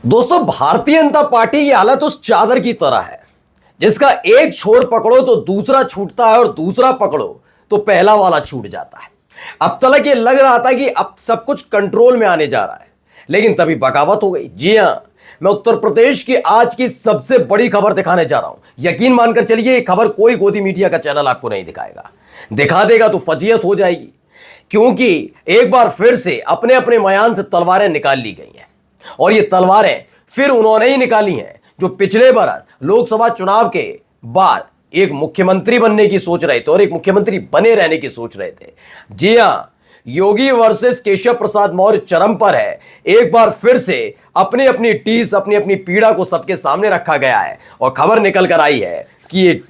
दोस्तों, भारतीय जनता पार्टी की हालत उस चादर की तरह है जिसका एक छोर पकड़ो तो दूसरा छूटता है और दूसरा पकड़ो तो पहला वाला छूट जाता है। अब तक ये लग रहा था कि अब सब कुछ कंट्रोल में आने जा रहा है, लेकिन तभी बगावत हो गई। जी हां, मैं उत्तर प्रदेश की आज की सबसे बड़ी खबर दिखाने जा रहा हूं। यकीन मानकर चलिए, ये खबर कोई गोदी मीडिया का चैनल आपको नहीं दिखाएगा। दिखा देगा तो फजीयत हो जाएगी, क्योंकि एक बार फिर से अपने अपने मयान से तलवारें निकाल ली गई हैं। और ये तलवारें फिर उन्होंने ही निकाली हैं जो पिछले बरस लोकसभा चुनाव के बाद एक मुख्यमंत्री बनने की सोच रहे थे और एक मुख्यमंत्री बने रहने की सोच रहे थे। जी हां, योगी वर्सेस केशव प्रसाद मौर्य चरम पर है। एक बार फिर से अपनी अपनी टीस, अपनी अपनी पीड़ा को सबके सामने रखा गया है और खबर निकल कर आई है कि ये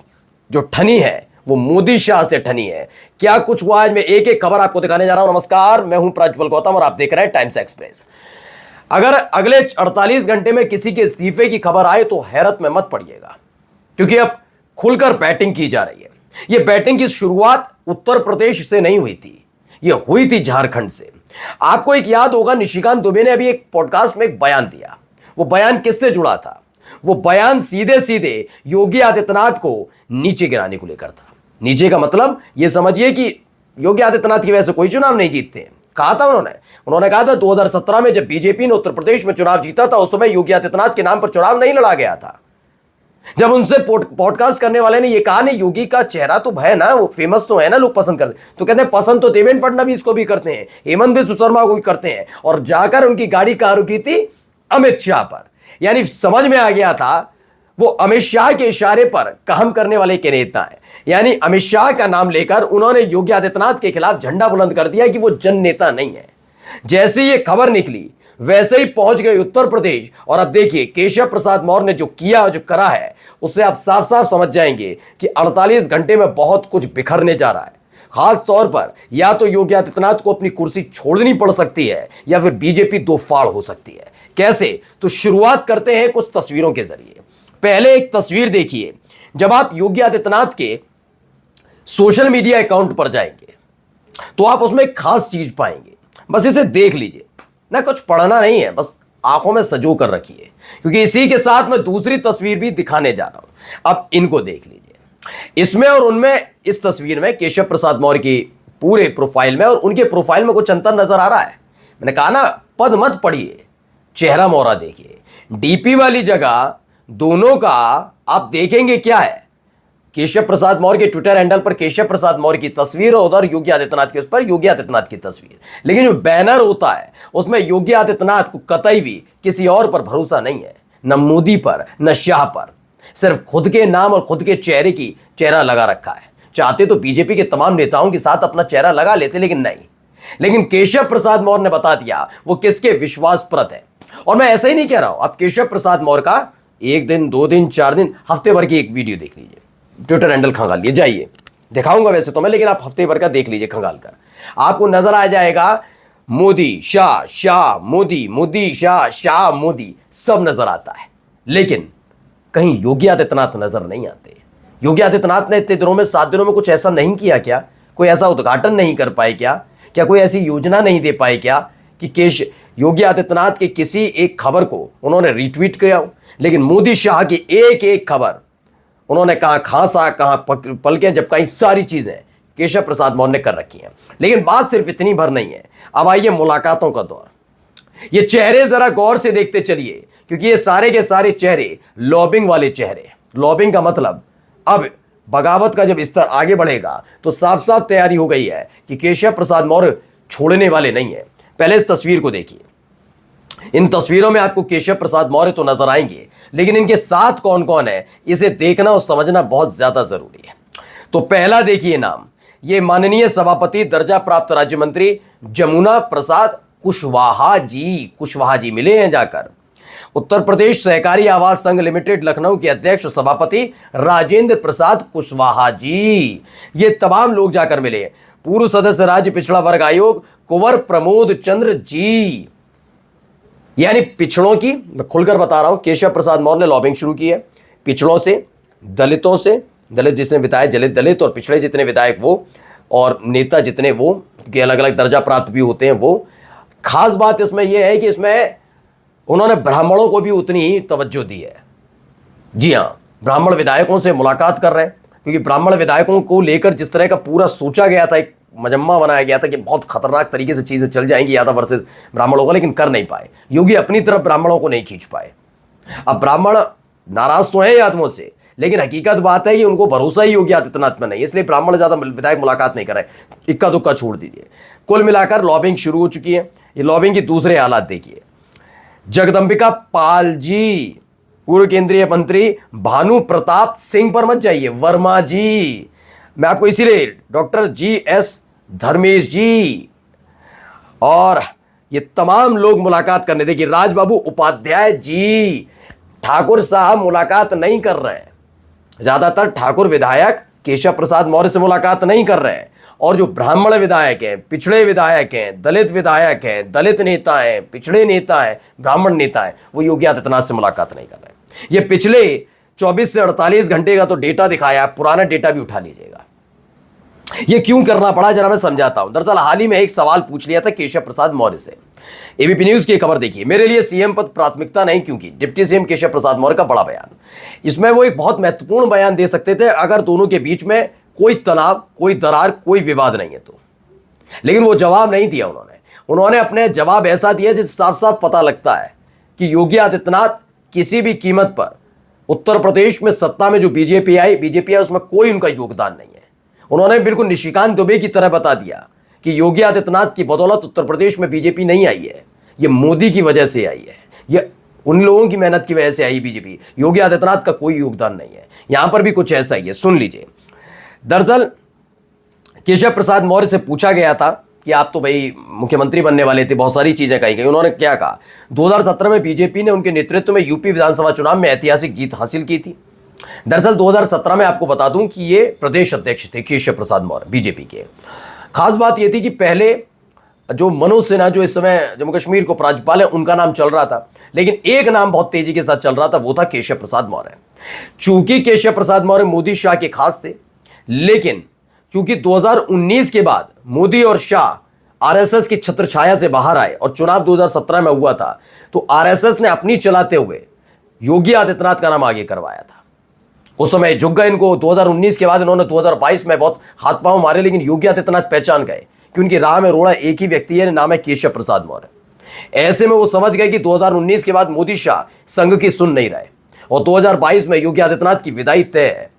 जो ठनी है वो मोदी शाह से ठनी है। क्या कुछ हुआ, आज मैं एक एक खबर आपको दिखाने जा रहा हूं। नमस्कार, मैं हूं प्रज्वल गौतम और आप देख रहे हैं टाइम्स एक्सप्रेस। अगर अगले 48 घंटे में किसी के इस्तीफे की खबर आए तो हैरत में मत पड़िएगा, क्योंकि अब खुलकर बैटिंग की जा रही है। यह बैटिंग की शुरुआत उत्तर प्रदेश से नहीं हुई थी, यह हुई थी झारखंड से। आपको एक याद होगा, निशिकांत दुबे ने अभी एक पॉडकास्ट में एक बयान दिया। वो बयान किससे जुड़ा था? वो बयान सीधे सीधे योगी आदित्यनाथ को नीचे गिराने को लेकर था। नीचे का मतलब यह समझिए कि योगी आदित्यनाथ की वजह से कोई चुनाव नहीं जीतते। कहा था उन्होंने कहा था 2017 में जब बीजेपी ने उत्तर प्रदेश में चुनाव जीता था, उस समय योगी आदित्यनाथ के नाम पर चुनाव नहीं लड़ा गया था। जब उनसे पॉडकास्ट करने वाले ने यह कहा, नहीं योगी का चेहरा तो है ना, वो फेमस तो है ना, लोग पसंद करते, तो कहते हैं पसंद तो देवेंद्र फडणवीस को भी करते हैं, हेमंत बिस्व शर्मा को भी करते हैं, और जाकर उनकी गाड़ी कहां रुकी थी? अमित शाह पर। यानी समझ में आ गया था वो अमित शाह के इशारे पर काम करने वाले के नेता हैं। यानी अमित शाह का नाम लेकर उन्होंने योगी आदित्यनाथ के खिलाफ झंडा बुलंद कर दिया कि वो जन नेता नहीं है। जैसे ये खबर निकली वैसे ही पहुंच गई उत्तर प्रदेश, और अब देखिए केशव प्रसाद मौर्य ने जो किया, जो करा है, उससे आप साफ साफ समझ जाएंगे कि 48 घंटे में बहुत कुछ बिखरने जा रहा है। खास तौर पर या तो योगी आदित्यनाथ को अपनी कुर्सी छोड़नी पड़ सकती है या फिर बीजेपी दो फाड़ हो सकती है। कैसे? तो शुरुआत करते हैं कुछ तस्वीरों के जरिए। पहले एक तस्वीर देखिए। जब आप योगी आदित्यनाथ के सोशल मीडिया अकाउंट पर जाएंगे तो आप उसमें एक खास चीज पाएंगे। बस इसे देख लीजिए ना, कुछ पढ़ना नहीं है, बस आंखों में सजो कर रखिए, क्योंकि इसी के साथ मैं दूसरी तस्वीर भी दिखाने जा रहा हूं। अब इनको देख लीजिए। इसमें और उनमें, इस तस्वीर में केशव प्रसाद मौर्य की पूरे प्रोफाइल में और उनके प्रोफाइल में कुछ अंतर नजर आ रहा है। मैंने कहा ना, पद मत पढ़िए, चेहरा मोहरा देखिए। डीपी वाली जगह दोनों का आप देखेंगे क्या है, केशव प्रसाद मौर्य के ट्विटर हैंडल पर केशव प्रसाद मौर्य की तस्वीर और उधर योगी आदित्यनाथ के उस पर योगी आदित्यनाथ की तस्वीर। लेकिन जो बैनर होता है उसमें योगी आदित्यनाथ को कतई भी किसी और पर भरोसा नहीं है, न मोदी पर न शाह पर। सिर्फ खुद के नाम और खुद के चेहरे की चेहरा लगा रखा है। चाहते तो बीजेपी के तमाम नेताओं के साथ अपना चेहरा लगा लेते, लेकिन नहीं। लेकिन केशव प्रसाद मौर्य ने बता दिया वो किसके विश्वासप्रद है। और मैं ऐसा ही नहीं कह रहा हूं, आप केशव प्रसाद मौर्य का एक दिन, 2 दिन, 4 दिन, हफ्ते भर की एक वीडियो देख लीजिए। ट्विटर हैंडल खंगाल लिए जाइए, दिखाऊंगा वैसे तो मैं, लेकिन आप हफ्ते भर का देख लीजिए खंगाल कर। आपको नजर आ जाएगा मोदी शाह, शाह मोदी, मोदी शाह, शाह मोदी, सब नजर आता है। लेकिन कहीं योगी आदित्यनाथ नजर नहीं आते। योगी आदित्यनाथ ने इतने दिनों में, 7 दिनों में कुछ ऐसा नहीं किया क्या? कोई ऐसा उद्घाटन नहीं कर पाए क्या? क्या कोई ऐसी योजना नहीं दे पाए क्या कि योगी आदित्यनाथ के किसी एक खबर को उन्होंने रिट्वीट किया हो? लेकिन मोदी शाह की एक एक खबर उन्होंने कहां खांसा, कहां पलकें, जब कहीं सारी चीजें केशव प्रसाद मौर्य ने कर रखी हैं। लेकिन बात सिर्फ इतनी भर नहीं है। अब आइए मुलाकातों का दौर। ये चेहरे जरा गौर से देखते चलिए, क्योंकि ये सारे के सारे चेहरे लॉबिंग वाले चेहरे। लॉबिंग का मतलब अब बगावत का जब स्तर आगे बढ़ेगा तो साफ साफ तैयारी हो गई है कि केशव प्रसाद मौर्य छोड़ने वाले नहीं है। पहले इस तस्वीर को देखिए। इन तस्वीरों में आपको केशव प्रसाद मौर्य तो नजर आएंगे, लेकिन इनके साथ कौन कौन है इसे देखना और समझना बहुत ज्यादा जरूरी है। तो पहला देखिए नाम, ये माननीय सभापति दर्जा प्राप्त राज्य मंत्री जमुना प्रसाद कुशवाहा जी। कुशवाहा जी मिले हैं जाकर। उत्तर प्रदेश सहकारी आवास संघ लिमिटेड लखनऊ के अध्यक्ष सभापति राजेंद्र प्रसाद कुशवाहा जी, ये तमाम लोग जाकर मिले। पूर्व सदस्य राज्य पिछड़ा वर्ग आयोग कुंवर प्रमोद चंद्र जी। यानी पिछड़ों की, मैं खुलकर बता रहा हूं, केशव प्रसाद मौर्य ने लॉबिंग शुरू की है पिछड़ों से, दलितों से, दलित जितने विधायक, दलित और पिछड़े जितने विधायक वो, और नेता जितने वो, के अलग अलग दर्जा प्राप्त भी होते हैं वो। खास बात इसमें यह है कि इसमें उन्होंने ब्राह्मणों को भी उतनी ही तवज्जो दी है। जी हां, ब्राह्मण विधायकों से मुलाकात कर रहे हैं, क्योंकि ब्राह्मण विधायकों को लेकर जिस तरह का पूरा सोचा गया था, एक मजम्मा बनाया गया था कि बहुत खतरनाक तरीके से चीजें चल जाएंगी यादव वर्सेस ब्राह्मणों का, लेकिन कर नहीं पाए। योगी अपनी तरफ ब्राह्मणों को नहीं खींच पाए। अब ब्राह्मण नाराज तो है यादवों से, लेकिन हकीकत बात है कि उनको भरोसा ही योगी आदित्यनाथ में नहीं, इसलिए ब्राह्मण ज्यादा विधायक मुलाकात नहीं कर रहे। इक्का दुक्का छोड़ दीजिए। कुल मिलाकर लॉबिंग शुरू हो चुकी है। ये लॉबिंग की दूसरे हालात देखिए। जगदंबिका पाल जी, पूर्व केंद्रीय मंत्री भानु प्रताप सिंह पर मत जाइए, वर्मा जी, मैं आपको इसीलिए डॉक्टर GS धर्मेश जी और ये तमाम लोग मुलाकात करने, देखिए राजबाबू उपाध्याय जी, ठाकुर साहब मुलाकात नहीं कर रहे हैं। ज्यादातर ठाकुर विधायक केशव प्रसाद मौर्य से मुलाकात नहीं कर रहे हैं, और जो ब्राह्मण विधायक हैं, पिछड़े विधायक हैं, दलित विधायक हैं, दलित नेता हैं, पिछड़े नेता हैं, ब्राह्मण नेता हैं, वो योगी आदित्यनाथ से मुलाकात नहीं कर रहे हैं। ये पिछले 24 से 48 घंटे का तो डेटा दिखाया, पुराना डेटा भी उठा लीजिएगा। ये क्यों करना पड़ा जरा मैं समझाता हूं। दरअसल हाल ही में एक सवाल पूछ लिया था केशव प्रसाद मौर्य से। एबीपी न्यूज की खबर देखिए, मेरे लिए सीएम पद प्राथमिकता नहीं, क्योंकि डिप्टी सीएम केशव प्रसाद मौर्य का बड़ा बयान। इसमें वो एक बहुत महत्वपूर्ण बयान दे सकते थे अगर दोनों के बीच में कोई तनाव, कोई दरार, कोई विवाद नहीं है तो, लेकिन वो जवाब नहीं दिया उन्होंने अपने जवाब ऐसा दिया जिससे साफ साफ पता लगता है कि योगी आदित्यनाथ किसी भी कीमत पर उत्तर प्रदेश में सत्ता में जो बीजेपी आई उसमें कोई उनका योगदान नहीं है। उन्होंने बिल्कुल निशिकांत दुबे की तरह बता दिया कि योगी आदित्यनाथ की बदौलत उत्तर प्रदेश में बीजेपी नहीं आई है, ये मोदी की वजह से आई है, ये उन लोगों की मेहनत की वजह से आई बीजेपी, योगी आदित्यनाथ का कोई योगदान नहीं है। यहां पर भी कुछ ऐसा ही है, सुन लीजिए। दरअसल केशव प्रसाद मौर्य से पूछा गया था कि आप तो भाई मुख्यमंत्री बनने वाले थे, बहुत सारी चीजें कही गई। उन्होंने क्या कहा, 2017 में बीजेपी ने उनके नेतृत्व में यूपी विधानसभा चुनाव में ऐतिहासिक जीत हासिल की थी। दरअसल 2017 में आपको बता दूं कि ये प्रदेश अध्यक्ष थे केशव प्रसाद मौर्य बीजेपी के। खास बात यह थी कि पहले जो मनोज सिन्हा, जो इस समय जम्मू कश्मीर को राज्यपाल है, उनका नाम चल रहा था, लेकिन एक नाम बहुत तेजी के साथ चल रहा था, वो था केशव प्रसाद मौर्य। चूंकि केशव प्रसाद मौर्य मोदी शाह के खास थे, लेकिन चूंकि 2019 के बाद मोदी और शाह आरएसएस की छत्र छाया से बाहर आए और चुनाव 2017 में हुआ था, तो आरएसएस ने अपनी चलाते हुए योगी आदित्यनाथ का नाम आगे करवाया था। उस समय झुक गए इनको। 2019 के बाद इन्होंने 2022 में बहुत हाथ पांव मारे, लेकिन योगी आदित्यनाथ पहचान गए कि उनकी राह में रोड़ा एक ही व्यक्ति है, नाम है केशव प्रसाद मौर्य। ऐसे में वो समझ गए कि 2019 के बाद मोदी शाह संघ की सुन नहीं रहे और 2022 में योगी आदित्यनाथ की विदाई तय है।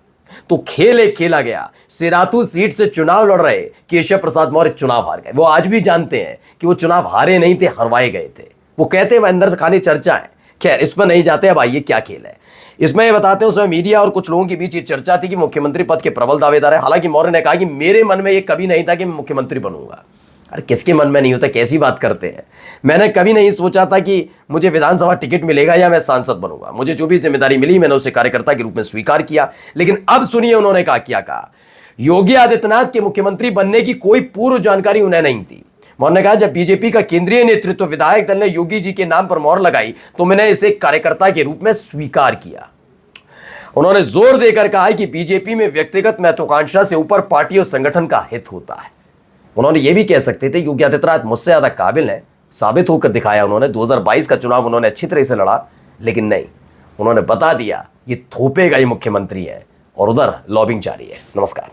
तो खेल एक खेला गया। सिराथू सीट से चुनाव लड़ रहे केशव प्रसाद मौर्य चुनाव हार गए। वो आज भी जानते हैं कि वो चुनाव हारे नहीं थे, हरवाए गए थे। वो कहते हैं अंदर से खाली चर्चा है। खैर, इस पर नहीं जाते। अब आइए क्या खेल है इसमें, ये बताते हैं। उसमें मीडिया और कुछ लोगों के बीच ये चर्चा थी कि मुख्यमंत्री पद के प्रबल दावेदार है। हालांकि मौर्य ने कहा कि मेरे मन में ये कभी नहीं था कि मैं मुख्यमंत्री बनूंगा। अरे किसके मन में नहीं होता, कैसी बात करते हैं। मैंने कभी नहीं सोचा था कि मुझे विधानसभा टिकट मिलेगा या मैं सांसद बनूंगा। मुझे जो भी जिम्मेदारी मिली मैंने उसे कार्यकर्ता के रूप में स्वीकार किया। लेकिन अब सुनिए उन्होंने कहा, क्या कहा। योगी आदित्यनाथ के मुख्यमंत्री बनने की कोई पूर्व जानकारी उन्हें नहीं थी। मौर्य ने कहा, जब बीजेपी का केंद्रीय नेतृत्व विधायक दल ने योगी जी के नाम पर मोहर लगाई तो मैंने इसे कार्यकर्ता के रूप में स्वीकार किया। उन्होंने जोर देकर कहा कि बीजेपी में व्यक्तिगत महत्वाकांक्षा से ऊपर पार्टी और संगठन का हित होता है। उन्होंने यह भी कह सकते थे योगी आदित्यनाथ मुझसे ज्यादा काबिल है, साबित होकर दिखाया उन्होंने। 2022 का चुनाव उन्होंने अच्छी तरह से लड़ा, लेकिन नहीं, उन्होंने बता दिया ये थोपेगा ही मुख्यमंत्री है, और उधर लॉबिंग जारी है। नमस्कार।